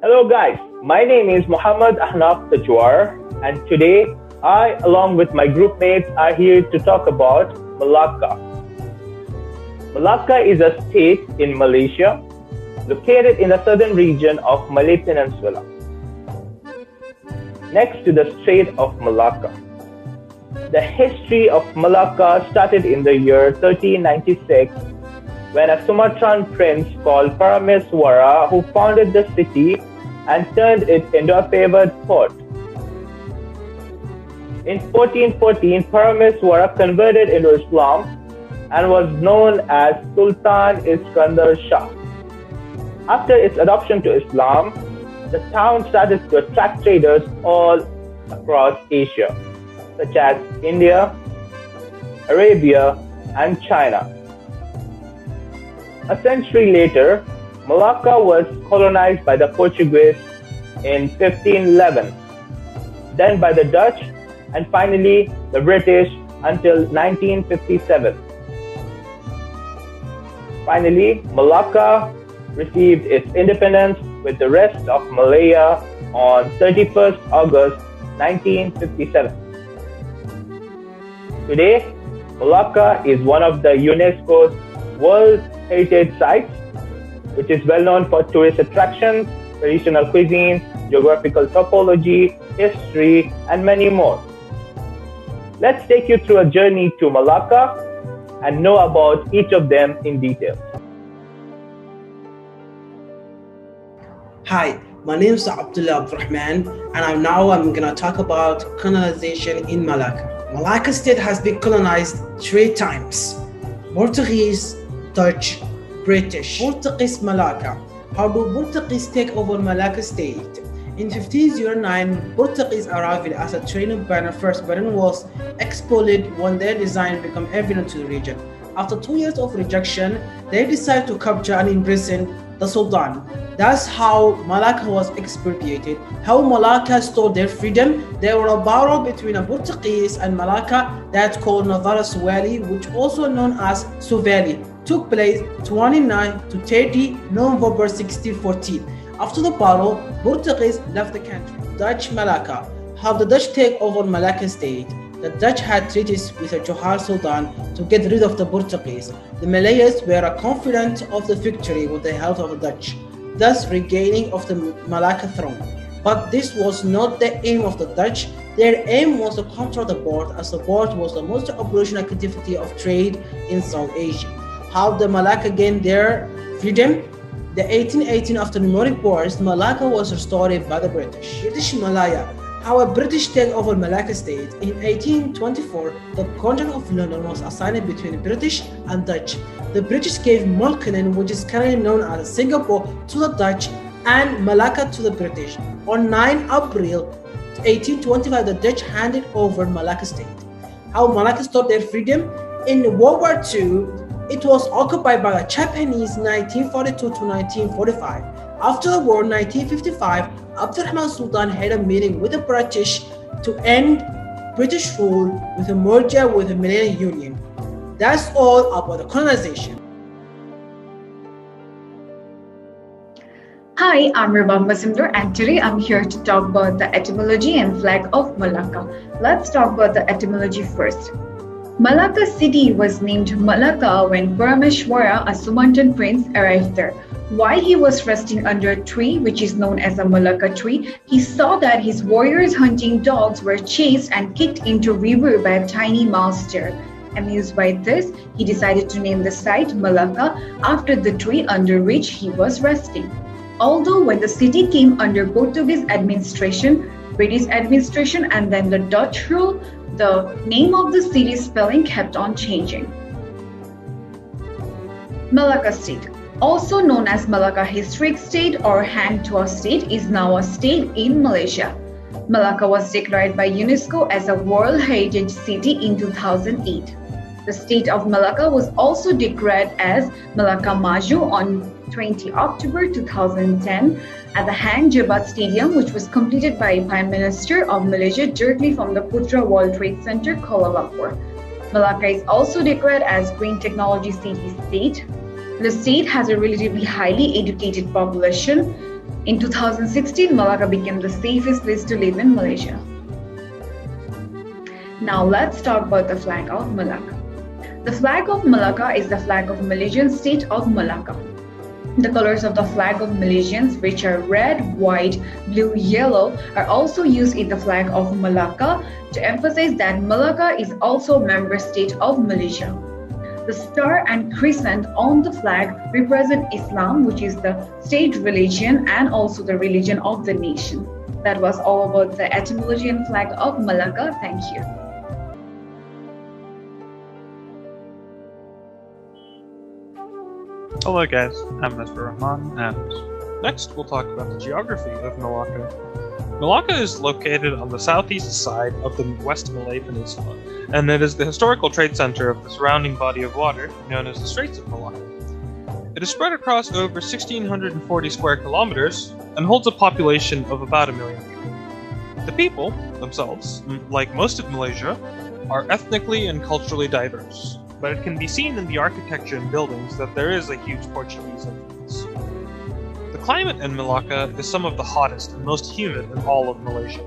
Hello guys, my name is Muhammad Ahnaf Tajwar and today I along with my group mates are here to talk about Malacca. Malacca is a state in Malaysia located in the southern region of Malay Peninsula next to the Strait of Malacca. The history of Malacca started in the year 1396 when a Sumatran prince called Parameswara who founded the city and turned it into a favored port. In 1414, Parameswara converted into Islam and was known as Sultan Iskandar Shah. After its adoption to Islam, the town started to attract traders all across Asia, such as India, Arabia, and China. A century later, Malacca was colonized by the Portuguese in 1511, then by the Dutch, and finally the British until 1957. Finally, Malacca received its independence with the rest of Malaya on 31st August 1957. Today, Malacca is one of the UNESCO's World Heritage Sites, which is well known for tourist attractions, traditional cuisines, geographical topology, history, and many more. Let's take you through a journey to Malacca and know about each of them in detail. Hi, my name is Abdullah Abdurrahman, and I'm going to talk about colonization in Malacca. Malacca state has been colonized 3 times: Portuguese, Dutch, British. Portuguese Malacca. How do Portuguese take over Malacca state? In 1509, Portuguese arrived as a trading banner. First Britain was expelled when their design became evident to the region. After 2 years of rejection, they decided to capture and imprison the Sultan. That's how Malacca was expropriated. How Malacca stole their freedom. There were a battle between a Portuguese and Malacca that's called Navarra's Valley, which also known as Suvali, took place 29 to 30 November 1614. After the battle, Portuguese left the country. Dutch Malacca. How the Dutch take over Malacca state? The Dutch had treaties with the Johor Sultan to get rid of the Portuguese. The Malays were confident of the victory with the help of the Dutch, thus regaining of the Malacca throne. But this was not the aim of the Dutch. Their aim was to control the port, as the port was the most operational activity of trade in South Asia. How the Malacca gained their freedom? The 1818 after numerous wars, Malacca was restored by the British. British Malaya. How a British take over Malacca state. In 1824, the contract of London was assigned between British and Dutch. The British gave Malacca, which is currently known as Singapore, to the Dutch and Malacca to the British. On 9 April 1825, the Dutch handed over Malacca state. How Malacca stopped their freedom? In World War II, it was occupied by the Japanese 1942 to 1945. After the war, 1955, Abdurrahman Sultan had a meeting with the British to end British rule with a merger with the Malayan Union. That's all about the colonization. Hi, I'm Rabam Masimdar and today I'm here to talk about the etymology and flag of Malacca. Let's talk about the etymology first. Malacca City was named Malacca when Parameswara, a Sumatran prince, arrived there. While he was resting under a tree, which is known as a Malacca tree, he saw that his warriors hunting dogs were chased and kicked into a river by a tiny mouse deer. Amused by this, he decided to name the site Malacca after the tree under which he was resting. Although when the city came under Portuguese administration, British administration, and then the Dutch rule, the name of the city's spelling kept on changing. Malacca State, also known as Malacca Historic State or Hang Tuah State, is now a state in Malaysia. Malacca was declared by UNESCO as a World Heritage City in 2008. The state of Malacca was also declared as Malacca Maju on 20 October 2010 at the Hang Jebat Stadium, which was completed by Prime Minister of Malaysia directly from the Putra World Trade Center, Kuala Lumpur. Malacca is also declared as Green Technology City State. The state has a relatively highly educated population. In 2016, Malacca became the safest place to live in Malaysia. Now let's talk about the flag of Malacca. The flag of Malacca is the flag of Malaysian state of Malacca. The colors of the flag of Malaysians, which are red, white, blue, yellow, are also used in the flag of Malacca to emphasize that Malacca is also a member state of Malaysia. The star and crescent on the flag represent Islam, which is the state religion and also the religion of the nation. That was all about the etymology and flag of Malacca. Thank you. Hello guys, I'm Mr. Rahman, and next we'll talk about the geography of Malacca. Malacca is located on the southeast side of the West Malay Peninsula, and it is the historical trade center of the surrounding body of water known as the Straits of Malacca. It is spread across over 1,640 square kilometers and holds a population of about 1 million people. The people themselves, like most of Malaysia, are ethnically and culturally diverse, but it can be seen in the architecture and buildings that there is a huge Portuguese influence. The climate in Malacca is some of the hottest and most humid in all of Malaysia.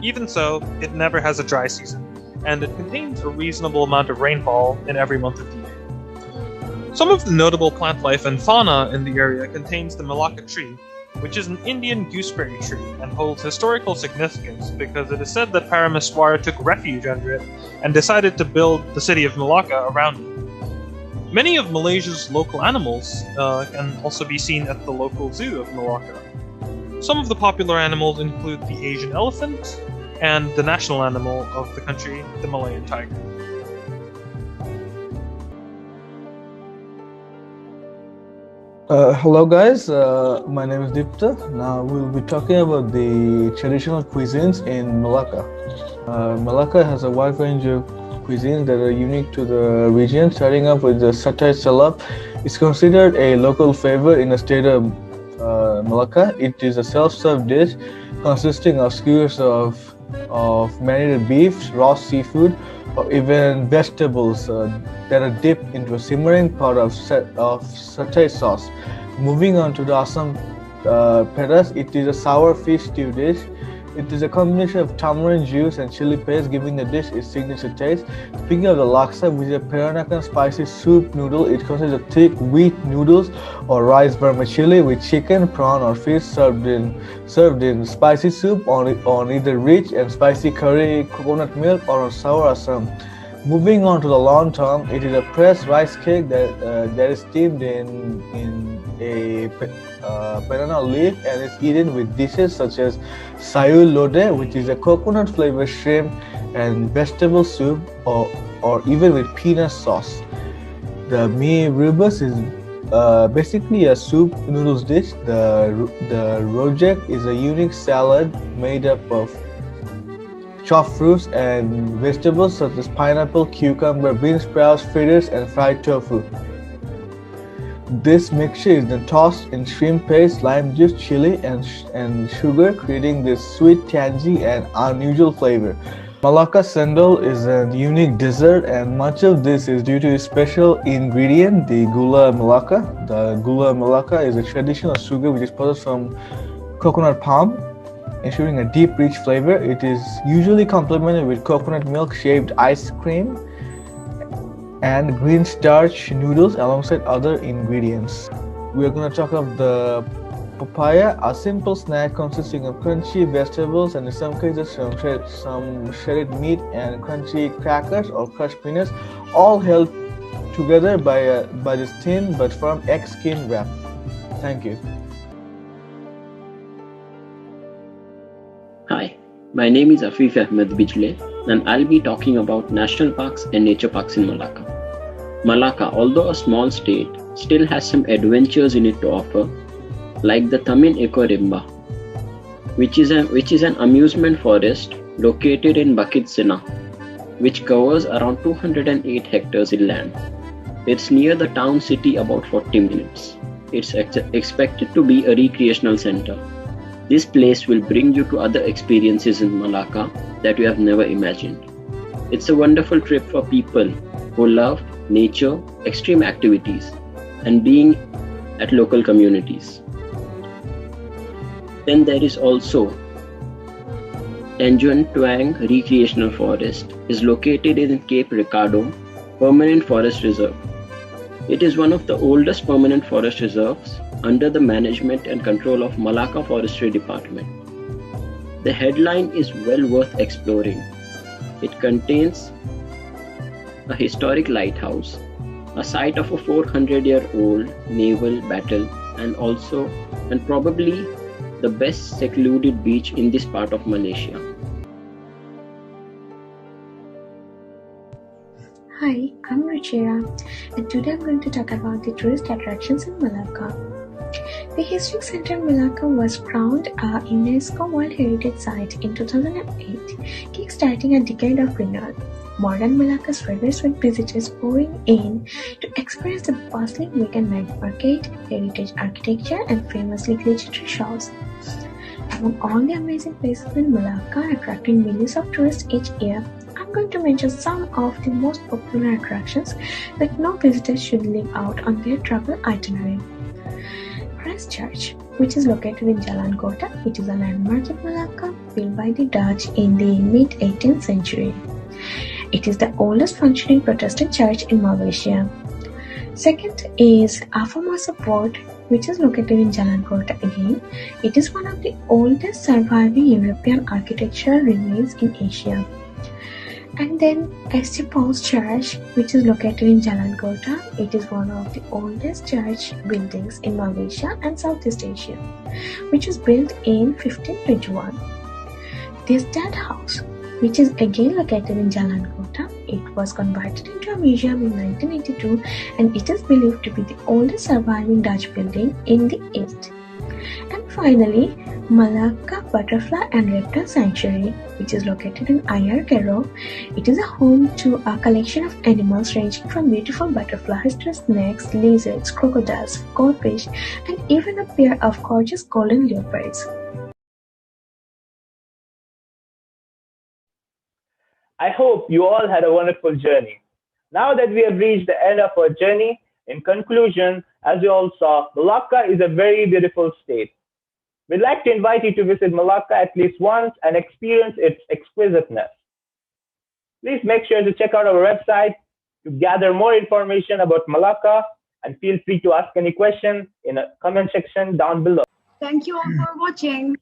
Even so, it never has a dry season, and it contains a reasonable amount of rainfall in every month of the year. Some of the notable plant life and fauna in the area contains the Malacca tree, which is an Indian gooseberry tree and holds historical significance because it is said that Parameswara took refuge under it and decided to build the city of Malacca around it. Many of Malaysia's local animals can also be seen at the local zoo of Malacca. Some of the popular animals include the Asian elephant and the national animal of the country, the Malayan tiger. Hello guys, my name is Dipta. Now we'll be talking about the traditional cuisines in Malacca. Malacca has a wide range of cuisines that are unique to the region, starting off with the satay salap. It's considered a local flavor in the state of Malacca. It is a self-served dish consisting of skewers of marinated beef, raw seafood, or even vegetables that are dipped into a simmering pot of satay sauce. Moving on to the Assam pedas, it is a sour fish stew dish. It is a combination of tamarind juice and chili paste, giving the dish its signature taste. Speaking of the laksa, which is a Peranakan spicy soup noodle, it consists of thick wheat noodles or rice vermicelli with chicken, prawn, or fish served in spicy soup on either rich and spicy curry, coconut milk, or on sour asam. Moving on to the lontong, it is a pressed rice cake that is steamed in a banana leaf and is eaten with dishes such as sayur lodeh, which is a coconut flavored shrimp and vegetable soup, or even with peanut sauce. The mie rebus is basically a soup noodles dish. The rojak is a unique salad made up of chopped fruits and vegetables such as pineapple, cucumber, bean sprouts, fritters, and fried tofu. This mixture is then tossed in shrimp paste, lime juice, chili, and sugar, creating this sweet, tangy, and unusual flavor. Malacca Sendol is a unique dessert, and much of this is due to a special ingredient, the gula melaka. The gula melaka is a traditional sugar which is processed from coconut palm, ensuring a deep, rich flavor. It is usually complemented with coconut milk-shaped ice cream and green starch noodles alongside other ingredients. We are going to talk about the papaya, a simple snack consisting of crunchy vegetables and in some cases some shredded meat and crunchy crackers or crushed peanuts, all held together by this thin but firm egg skin wrap. Thank you. Hi, my name is Afif Ahmed Bijle, and I'll be talking about national parks and nature parks in Malacca. Malacca, although a small state, still has some adventures in it to offer, like the Tamin Eco Rimba, which is an amusement forest located in Bukit Sina, which covers around 208 hectares in land. It's near the town city, about 40 minutes. It's expected to be a recreational center. This place will bring you to other experiences in Malacca that you have never imagined. It's a wonderful trip for people who love nature, extreme activities, and being at local communities. Then there is also Tanjung Tuang Recreational Forest is located in Cape Ricardo Permanent Forest Reserve. It is one of the oldest permanent forest reserves under the management and control of Malacca Forestry Department. The headline is well worth exploring. It contains a historic lighthouse, a site of a 400-year-old naval battle, and probably the best secluded beach in this part of Malaysia. Hi, I'm Ruchira, and today I'm going to talk about the tourist attractions in Malacca. The Historic Center in Malacca was crowned a UNESCO World Heritage Site in 2008, kickstarting a decade of renewal. Modern Malacca's rivers with visitors pouring in to experience the bustling weekend night market, heritage architecture, and famous literary shows. Among all the amazing places in Malacca attracting millions of tourists each year, I'm going to mention some of the most popular attractions that no visitors should leave out on their travel itinerary. Christ Church, which is located in Jalan Kota, it is a landmark in Malacca built by the Dutch in the mid-18th century. It is the oldest functioning Protestant church in Malaysia. Second is Formosa Port, which is located in Jalan Kota again. It is one of the oldest surviving European architectural remains in Asia. And then St. Paul's Church, which is located in Jalan Kota. It is one of the oldest church buildings in Malaysia and Southeast Asia, which was built in 1521. This Dad House, which is again located in Jalan Kota, it was converted into a museum in 1982, and it is believed to be the oldest surviving Dutch building in the East. And finally, Malacca Butterfly and Reptile Sanctuary, which is located in Ayer Keroh. It is a home to a collection of animals ranging from beautiful butterflies to snakes, lizards, crocodiles, goldfish, and even a pair of gorgeous golden leopards. I hope you all had a wonderful journey. Now that we have reached the end of our journey, in conclusion, as you all saw, Malacca is a very beautiful state. We'd like to invite you to visit Malacca at least once and experience its exquisiteness. Please make sure to check out our website to gather more information about Malacca, and feel free to ask any question in the comment section down below. Thank you all for watching.